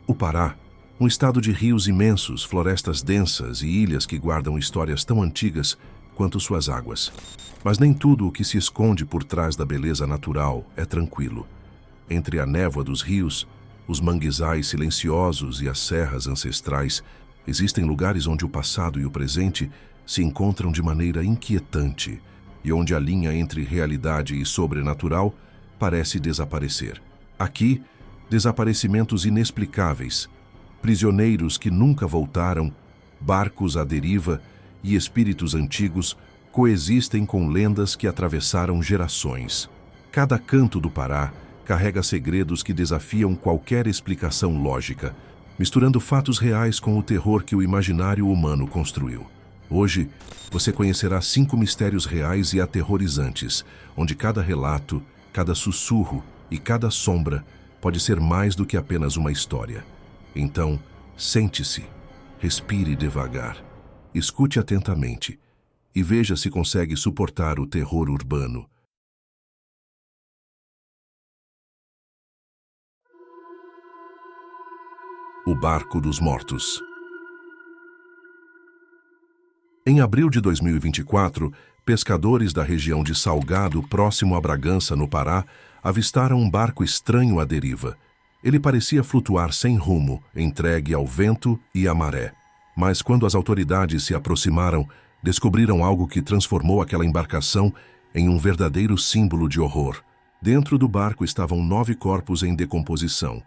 O Pará, um estado de rios imensos, florestas densas e ilhas que guardam histórias tão antigas quanto suas águas. Mas nem tudo o que se esconde por trás da beleza natural é tranquilo. Entre a névoa dos rios, os manguezais silenciosos e as serras ancestrais, existem lugares onde o passado e o presente se encontram de maneira inquietante e onde a linha entre realidade e sobrenatural parece desaparecer. Aqui, desaparecimentos inexplicáveis, prisioneiros que nunca voltaram, barcos à deriva e espíritos antigos coexistem com lendas que atravessaram gerações. Cada canto do Pará carrega segredos que desafiam qualquer explicação lógica, misturando fatos reais com o terror que o imaginário humano construiu. Hoje, você conhecerá 5 mistérios reais e aterrorizantes, onde cada relato, cada sussurro e cada sombra pode ser mais do que apenas uma história. Então, sente-se, respire devagar, escute atentamente e veja se consegue suportar o terror urbano. O Barco dos Mortos. Em abril de 2024, pescadores da região de Salgado, próximo a Bragança, no Pará, avistaram um barco estranho à deriva. Ele parecia flutuar sem rumo, entregue ao vento e à maré. Mas quando as autoridades se aproximaram, descobriram algo que transformou aquela embarcação em um verdadeiro símbolo de horror. Dentro do barco estavam 9 corpos em decomposição,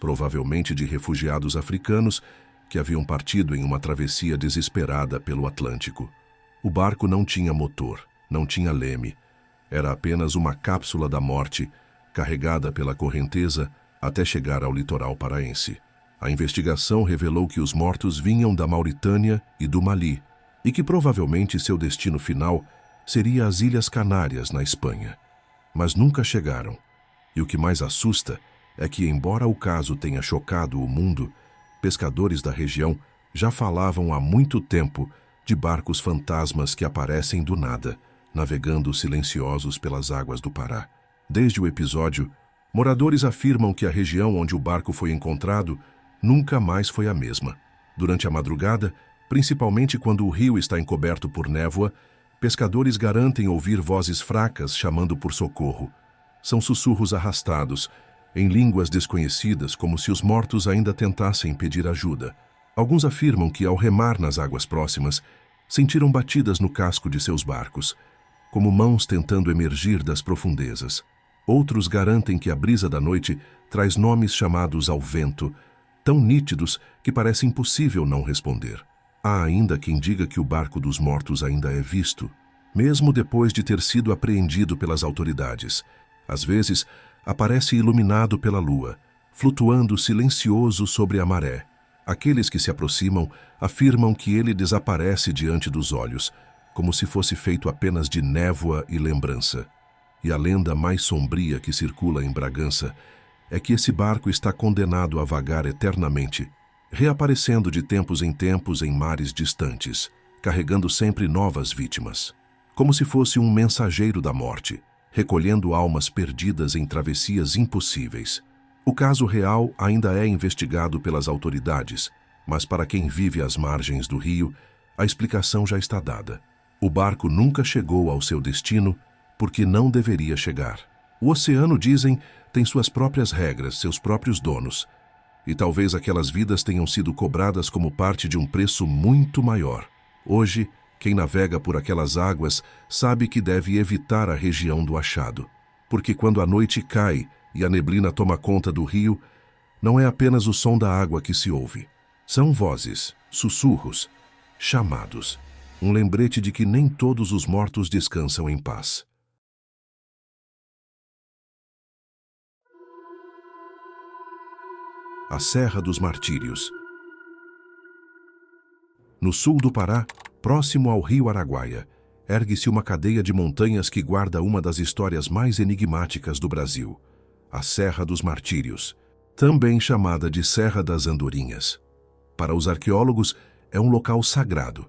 provavelmente de refugiados africanos que haviam partido em uma travessia desesperada pelo Atlântico. O barco não tinha motor, não tinha leme. Era apenas uma cápsula da morte, carregada pela correnteza até chegar ao litoral paraense. A investigação revelou que os mortos vinham da Mauritânia e do Mali, e que provavelmente seu destino final seria as Ilhas Canárias, na Espanha. Mas nunca chegaram. E o que mais assusta é que, embora o caso tenha chocado o mundo, pescadores da região já falavam há muito tempo de barcos fantasmas que aparecem do nada, navegando silenciosos pelas águas do Pará. Desde o episódio, moradores afirmam que a região onde o barco foi encontrado nunca mais foi a mesma. Durante a madrugada, principalmente quando o rio está encoberto por névoa, pescadores garantem ouvir vozes fracas chamando por socorro. São sussurros arrastados, em línguas desconhecidas, como se os mortos ainda tentassem pedir ajuda. Alguns afirmam que, ao remar nas águas próximas, sentiram batidas no casco de seus barcos, como mãos tentando emergir das profundezas. Outros garantem que a brisa da noite traz nomes chamados ao vento, tão nítidos que parece impossível não responder. Há ainda quem diga que o barco dos mortos ainda é visto, mesmo depois de ter sido apreendido pelas autoridades. Às vezes, aparece iluminado pela lua, flutuando silencioso sobre a maré. Aqueles que se aproximam afirmam que ele desaparece diante dos olhos, como se fosse feito apenas de névoa e lembrança. E a lenda mais sombria que circula em Bragança é que esse barco está condenado a vagar eternamente, reaparecendo de tempos em mares distantes, carregando sempre novas vítimas, como se fosse um mensageiro da morte, recolhendo almas perdidas em travessias impossíveis. O caso real ainda é investigado pelas autoridades, mas para quem vive às margens do rio, a explicação já está dada. O barco nunca chegou ao seu destino porque não deveria chegar. O oceano, dizem, tem suas próprias regras, seus próprios donos, e talvez aquelas vidas tenham sido cobradas como parte de um preço muito maior. Hoje, quem navega por aquelas águas sabe que deve evitar a região do achado, porque quando a noite cai e a neblina toma conta do rio, não é apenas o som da água que se ouve. São vozes, sussurros, chamados, um lembrete de que nem todos os mortos descansam em paz. A Serra dos Martírios. No sul do Pará, próximo ao rio Araguaia, ergue-se uma cadeia de montanhas que guarda uma das histórias mais enigmáticas do Brasil, a Serra dos Martírios, também chamada de Serra das Andorinhas. Para os arqueólogos, é um local sagrado,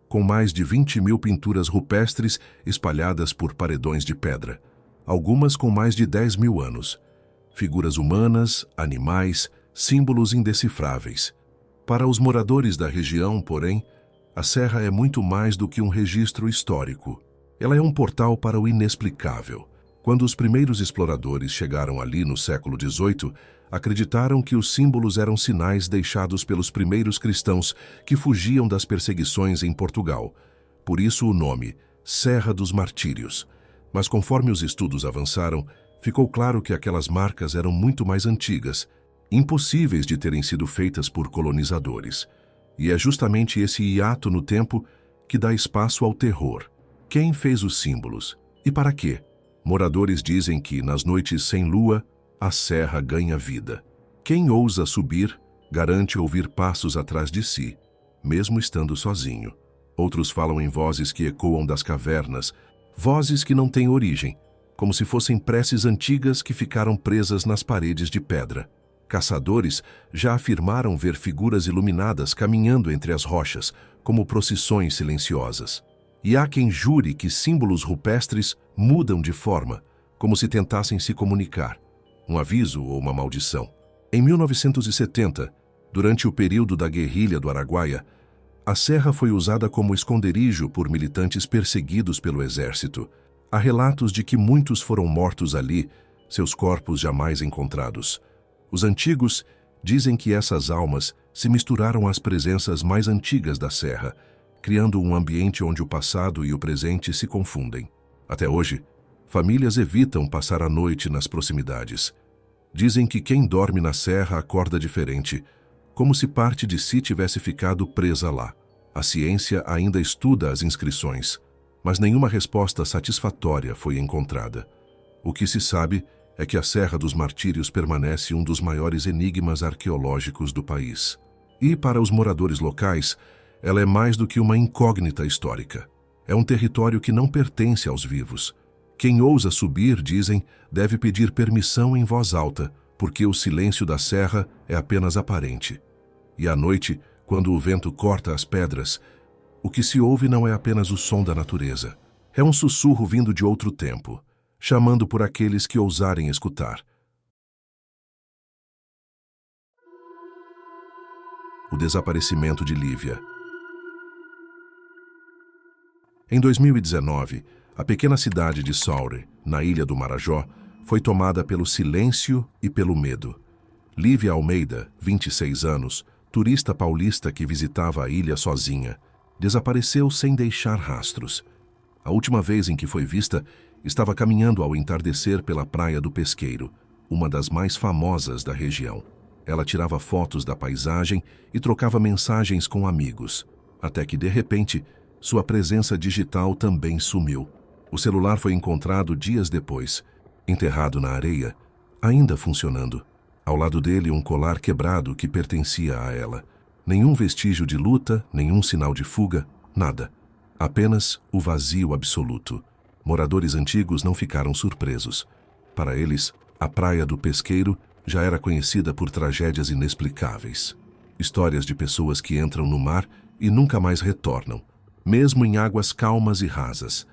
com mais de 20.000 pinturas rupestres espalhadas por paredões de pedra, algumas com mais de 10.000 anos. Figuras humanas, animais, símbolos indecifráveis. Para os moradores da região, porém, a serra é muito mais do que um registro histórico. Ela é um portal para o inexplicável. Quando os primeiros exploradores chegaram ali no século XVIII, acreditaram que os símbolos eram sinais deixados pelos primeiros cristãos que fugiam das perseguições em Portugal. Por isso o nome, Serra dos Martírios. Mas conforme os estudos avançaram, ficou claro que aquelas marcas eram muito mais antigas, impossíveis de terem sido feitas por colonizadores. E é justamente esse hiato no tempo que dá espaço ao terror. Quem fez os símbolos? E para quê? Moradores dizem que, nas noites sem lua, a serra ganha vida. Quem ousa subir, garante ouvir passos atrás de si, mesmo estando sozinho. Outros falam em vozes que ecoam das cavernas, vozes que não têm origem, como se fossem preces antigas que ficaram presas nas paredes de pedra. Caçadores já afirmaram ver figuras iluminadas caminhando entre as rochas, como procissões silenciosas. E há quem jure que símbolos rupestres mudam de forma, como se tentassem se comunicar. Um aviso ou uma maldição. Em 1970, durante o período da guerrilha do Araguaia, a serra foi usada como esconderijo por militantes perseguidos pelo exército. Há relatos de que muitos foram mortos ali, seus corpos jamais encontrados. Os antigos dizem que essas almas se misturaram às presenças mais antigas da serra, criando um ambiente onde o passado e o presente se confundem. Até hoje, famílias evitam passar a noite nas proximidades. Dizem que quem dorme na serra acorda diferente, como se parte de si tivesse ficado presa lá. A ciência ainda estuda as inscrições, mas nenhuma resposta satisfatória foi encontrada. O que se sabe é que a Serra dos Martírios permanece um dos maiores enigmas arqueológicos do país. E, para os moradores locais, ela é mais do que uma incógnita histórica. É um território que não pertence aos vivos. Quem ousa subir, dizem, deve pedir permissão em voz alta, porque o silêncio da serra é apenas aparente. E à noite, quando o vento corta as pedras, o que se ouve não é apenas o som da natureza. É um sussurro vindo de outro tempo, chamando por aqueles que ousarem escutar. O desaparecimento de Lívia. Em 2019, a pequena cidade de Saure, na ilha do Marajó, foi tomada pelo silêncio e pelo medo. Lívia Almeida, 26 anos, turista paulista que visitava a ilha sozinha, desapareceu sem deixar rastros. A última vez em que foi vista, estava caminhando ao entardecer pela Praia do Pesqueiro, uma das mais famosas da região. Ela tirava fotos da paisagem e trocava mensagens com amigos, até que, de repente, sua presença digital também sumiu. O celular foi encontrado dias depois, enterrado na areia, ainda funcionando. Ao lado dele, um colar quebrado que pertencia a ela. Nenhum vestígio de luta, nenhum sinal de fuga, nada. Apenas o vazio absoluto. Moradores antigos não ficaram surpresos. Para eles, a Praia do Pesqueiro já era conhecida por tragédias inexplicáveis. Histórias de pessoas que entram no mar e nunca mais retornam, mesmo em águas calmas e rasas.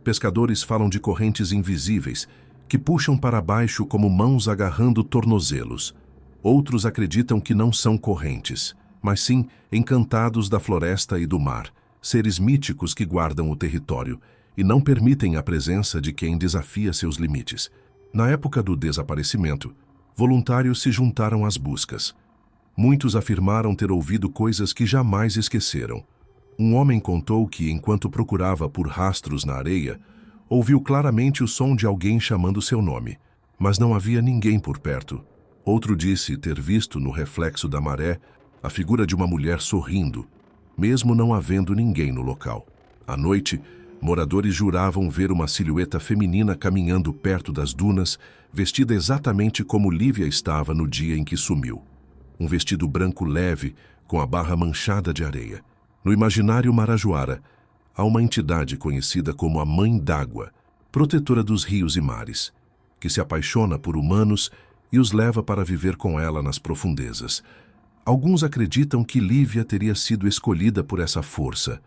Pescadores falam de correntes invisíveis que puxam para baixo como mãos agarrando tornozelos. Outros acreditam que não são correntes, mas sim encantados da floresta e do mar, seres míticos que guardam o território e não permitem a presença de quem desafia seus limites. Na época do desaparecimento, voluntários se juntaram às buscas. Muitos afirmaram ter ouvido coisas que jamais esqueceram. Um homem contou que, enquanto procurava por rastros na areia, ouviu claramente o som de alguém chamando seu nome, mas não havia ninguém por perto. Outro disse ter visto no reflexo da maré a figura de uma mulher sorrindo, mesmo não havendo ninguém no local. À noite, moradores juravam ver uma silhueta feminina caminhando perto das dunas, vestida exatamente como Lívia estava no dia em que sumiu. Um vestido branco leve, com a barra manchada de areia. No imaginário marajoara, há uma entidade conhecida como a Mãe d'Água, protetora dos rios e mares, que se apaixona por humanos e os leva para viver com ela nas profundezas. Alguns acreditam que Lívia teria sido escolhida por essa força,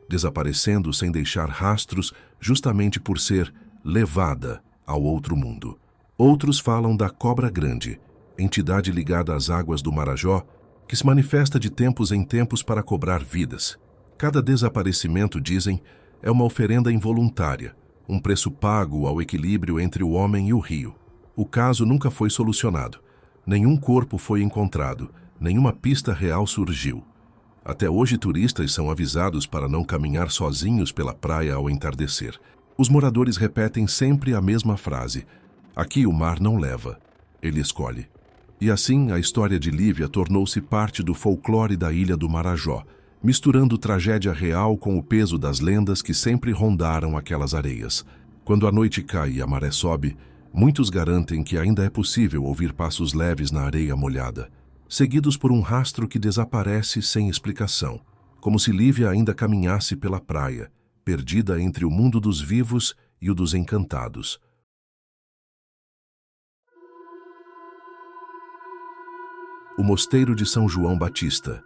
desaparecendo sem deixar rastros justamente por ser levada ao outro mundo. Outros falam da Cobra Grande, entidade ligada às águas do Marajó, que se manifesta de tempos em tempos para cobrar vidas. Cada desaparecimento, dizem, é uma oferenda involuntária, um preço pago ao equilíbrio entre o homem e o rio. O caso nunca foi solucionado. Nenhum corpo foi encontrado, nenhuma pista real surgiu. Até hoje, turistas são avisados para não caminhar sozinhos pela praia ao entardecer. Os moradores repetem sempre a mesma frase: aqui o mar não leva, ele escolhe. E assim, a história de Lívia tornou-se parte do folclore da ilha do Marajó, misturando tragédia real com o peso das lendas que sempre rondaram aquelas areias. Quando a noite cai e a maré sobe, muitos garantem que ainda é possível ouvir passos leves na areia molhada, seguidos por um rastro que desaparece sem explicação, como se Lívia ainda caminhasse pela praia, perdida entre o mundo dos vivos e o dos encantados. O Mosteiro de São João Batista.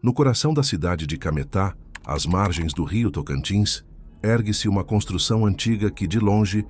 No coração da cidade de Cametá, às margens do rio Tocantins, ergue-se uma construção antiga que, de longe,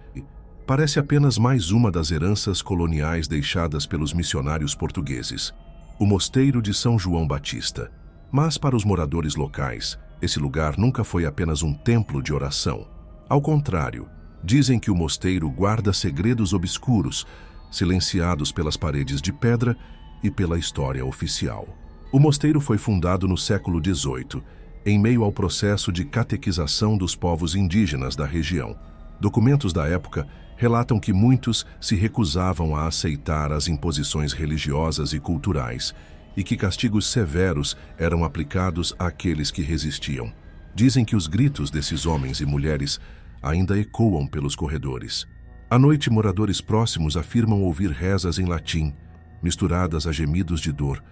parece apenas mais uma das heranças coloniais deixadas pelos missionários portugueses. O Mosteiro de São João Batista. Mas, para os moradores locais, esse lugar nunca foi apenas um templo de oração. Ao contrário, dizem que o mosteiro guarda segredos obscuros, silenciados pelas paredes de pedra e pela história oficial. O mosteiro foi fundado no século XVIII, em meio ao processo de catequização dos povos indígenas da região. Documentos da época relatam que muitos se recusavam a aceitar as imposições religiosas e culturais, e que castigos severos eram aplicados àqueles que resistiam. Dizem que os gritos desses homens e mulheres ainda ecoam pelos corredores. À noite, moradores próximos afirmam ouvir rezas em latim, misturadas a gemidos de dor,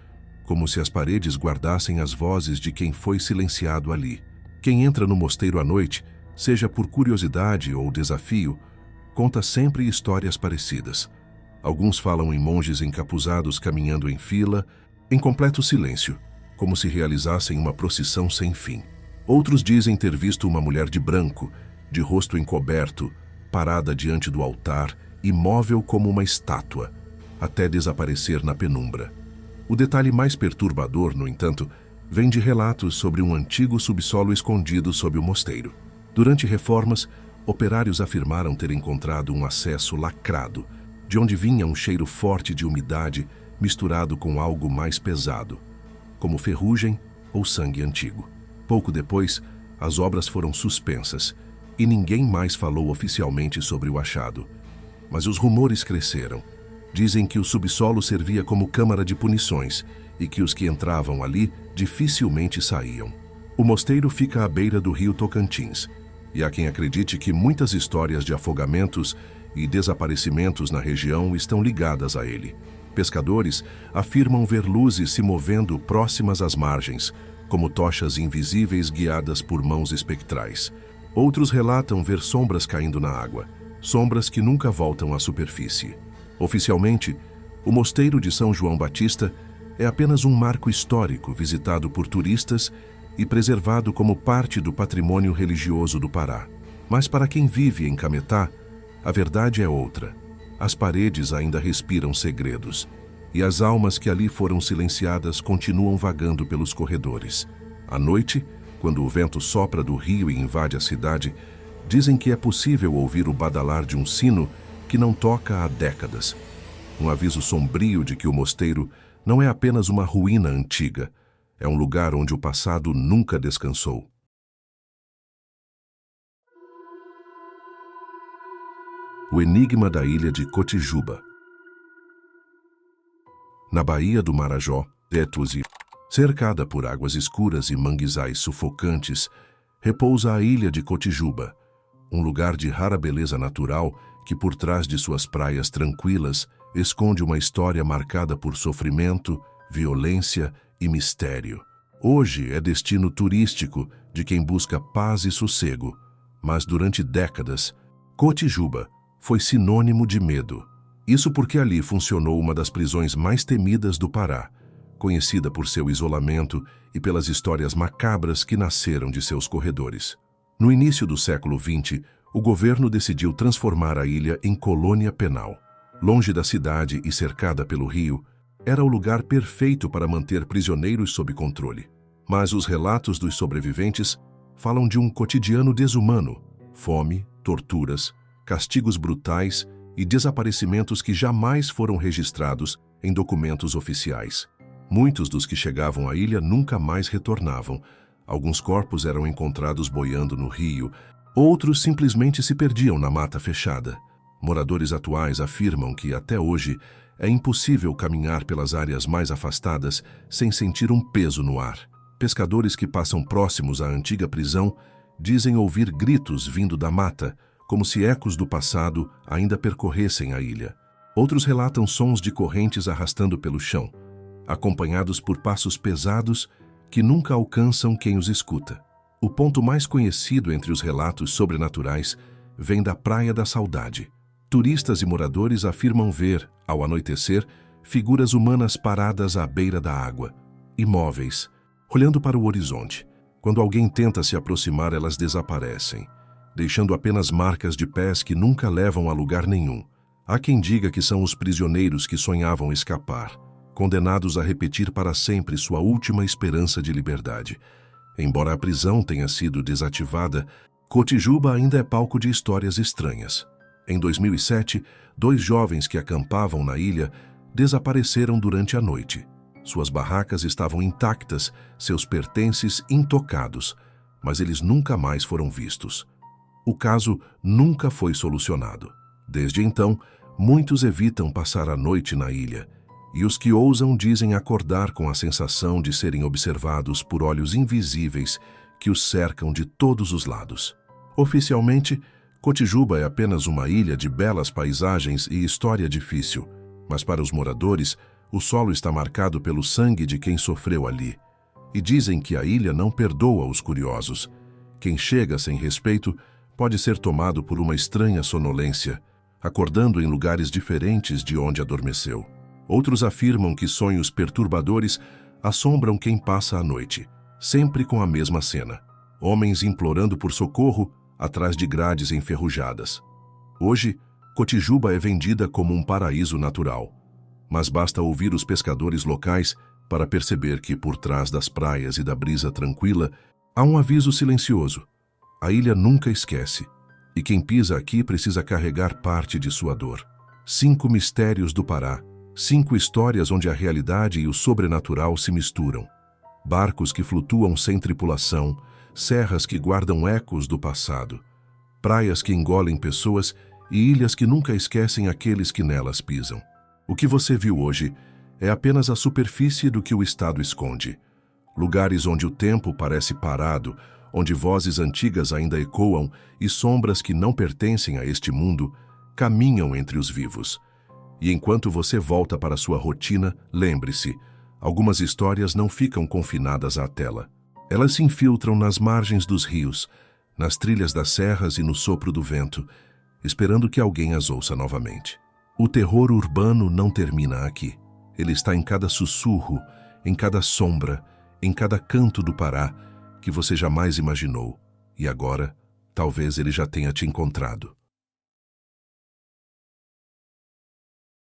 como se as paredes guardassem as vozes de quem foi silenciado ali. Quem entra no mosteiro à noite, seja por curiosidade ou desafio, conta sempre histórias parecidas. Alguns falam em monges encapuzados caminhando em fila, em completo silêncio, como se realizassem uma procissão sem fim. Outros dizem ter visto uma mulher de branco, de rosto encoberto, parada diante do altar, imóvel como uma estátua, até desaparecer na penumbra. O detalhe mais perturbador, no entanto, vem de relatos sobre um antigo subsolo escondido sob o mosteiro. Durante reformas, operários afirmaram ter encontrado um acesso lacrado, de onde vinha um cheiro forte de umidade misturado com algo mais pesado, como ferrugem ou sangue antigo. Pouco depois, as obras foram suspensas e ninguém mais falou oficialmente sobre o achado. Mas os rumores cresceram. Dizem que o subsolo servia como câmara de punições e que os que entravam ali dificilmente saíam. O mosteiro fica à beira do rio Tocantins, e há quem acredite que muitas histórias de afogamentos e desaparecimentos na região estão ligadas a ele. Pescadores afirmam ver luzes se movendo próximas às margens, como tochas invisíveis guiadas por mãos espectrais. Outros relatam ver sombras caindo na água, sombras que nunca voltam à superfície. Oficialmente, o Mosteiro de São João Batista é apenas um marco histórico visitado por turistas e preservado como parte do patrimônio religioso do Pará. Mas para quem vive em Cametá, a verdade é outra. As paredes ainda respiram segredos, e as almas que ali foram silenciadas continuam vagando pelos corredores. À noite, quando o vento sopra do rio e invade a cidade, dizem que é possível ouvir o badalar de um sino que não toca há décadas. Um aviso sombrio de que o mosteiro não é apenas uma ruína antiga, é um lugar onde o passado nunca descansou. O enigma da ilha de Cotijuba. Na Baía do Marajó, cercada por águas escuras e manguezais sufocantes, repousa a ilha de Cotijuba, um lugar de rara beleza natural que, por trás de suas praias tranquilas, esconde uma história marcada por sofrimento, violência e mistério. Hoje é destino turístico de quem busca paz e sossego, mas durante décadas, Cotijuba foi sinônimo de medo. Isso porque ali funcionou uma das prisões mais temidas do Pará, conhecida por seu isolamento e pelas histórias macabras que nasceram de seus corredores. No início do século XX, o governo decidiu transformar a ilha em colônia penal. Longe da cidade e cercada pelo rio, era o lugar perfeito para manter prisioneiros sob controle. Mas os relatos dos sobreviventes falam de um cotidiano desumano: fome, torturas, castigos brutais e desaparecimentos que jamais foram registrados em documentos oficiais. Muitos dos que chegavam à ilha nunca mais retornavam. Alguns corpos eram encontrados boiando no rio, outros simplesmente se perdiam na mata fechada. Moradores atuais afirmam que, até hoje, é impossível caminhar pelas áreas mais afastadas sem sentir um peso no ar. Pescadores que passam próximos à antiga prisão dizem ouvir gritos vindo da mata, como se ecos do passado ainda percorressem a ilha. Outros relatam sons de correntes arrastando pelo chão, acompanhados por passos pesados que nunca alcançam quem os escuta. O ponto mais conhecido entre os relatos sobrenaturais vem da Praia da Saudade. Turistas e moradores afirmam ver, ao anoitecer, figuras humanas paradas à beira da água, imóveis, olhando para o horizonte. Quando alguém tenta se aproximar, elas desaparecem, deixando apenas marcas de pés que nunca levam a lugar nenhum. Há quem diga que são os prisioneiros que sonhavam escapar, condenados a repetir para sempre sua última esperança de liberdade. Embora a prisão tenha sido desativada, Cotijuba ainda é palco de histórias estranhas. Em 2007, 2 jovens que acampavam na ilha desapareceram durante a noite. Suas barracas estavam intactas, seus pertences intocados, mas eles nunca mais foram vistos. O caso nunca foi solucionado. Desde então, muitos evitam passar a noite na ilha, e os que ousam dizem acordar com a sensação de serem observados por olhos invisíveis que os cercam de todos os lados. Oficialmente, Cotijuba é apenas uma ilha de belas paisagens e história difícil, mas para os moradores, o solo está marcado pelo sangue de quem sofreu ali. E dizem que a ilha não perdoa os curiosos. Quem chega sem respeito pode ser tomado por uma estranha sonolência, acordando em lugares diferentes de onde adormeceu. Outros afirmam que sonhos perturbadores assombram quem passa a noite, sempre com a mesma cena: homens implorando por socorro atrás de grades enferrujadas. Hoje, Cotijuba é vendida como um paraíso natural, mas basta ouvir os pescadores locais para perceber que por trás das praias e da brisa tranquila há um aviso silencioso: a ilha nunca esquece, e quem pisa aqui precisa carregar parte de sua dor. 5 mistérios do Pará, 5 histórias onde a realidade e o sobrenatural se misturam. Barcos que flutuam sem tripulação, serras que guardam ecos do passado, praias que engolem pessoas e ilhas que nunca esquecem aqueles que nelas pisam. O que você viu hoje é apenas a superfície do que o Estado esconde. Lugares onde o tempo parece parado, onde vozes antigas ainda ecoam e sombras que não pertencem a este mundo caminham entre os vivos. E enquanto você volta para sua rotina, lembre-se, algumas histórias não ficam confinadas à tela. Elas se infiltram nas margens dos rios, nas trilhas das serras e no sopro do vento, esperando que alguém as ouça novamente. O terror urbano não termina aqui. Ele está em cada sussurro, em cada sombra, em cada canto do Pará que você jamais imaginou. E agora, talvez ele já tenha te encontrado.